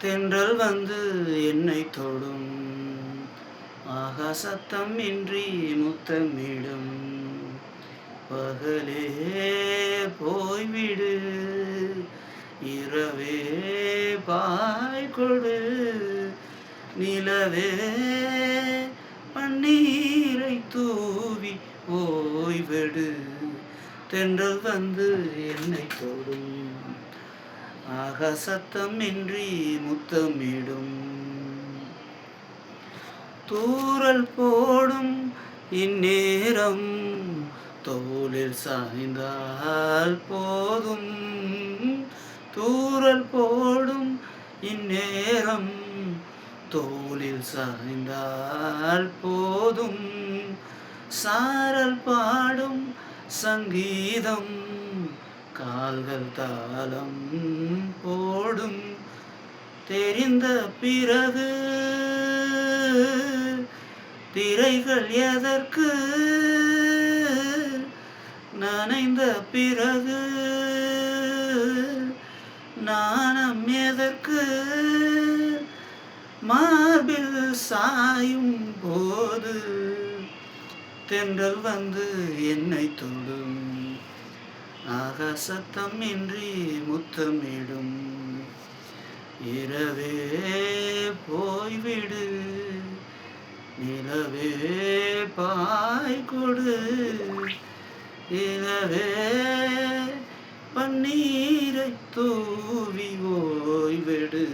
தென்றல் வந்து என்னை தொடும், ஆகா சத்தம் இன்றி முத்தமிடும். பகலே போய்விடு, இரவே பாய் கொடு, நிலவே பன்னீரை தூவி ஓய்வெடு. தென்றல் வந்து என்னை தொடும், ஆகா சத்தம் இன்றி முத்தமிடும். தூறல் போடும் இந்நேரம் தோளில் சாய்ந்தால் போதும். தூறல் போடும் இந்நேரம் தோளில் சாய்ந்தால் போதும். சாரல் பாடும் சங்கீதம் கால்கள் தாளம் போடும். தெரிந்த பிறகு திரைகள் எதற்கு, நனைந்த பிறகு நாணம் எதற்கு. மார்பில் சாயும் போது தென்றல் வந்து என்னை தொடும், ஆகா சத்தம் இன்றி முத்தமிடும். இரவே போய்விடு, நிலவே பாய் கொடு, நிலவே பன்னீரை தூவி ஓய்வெடு.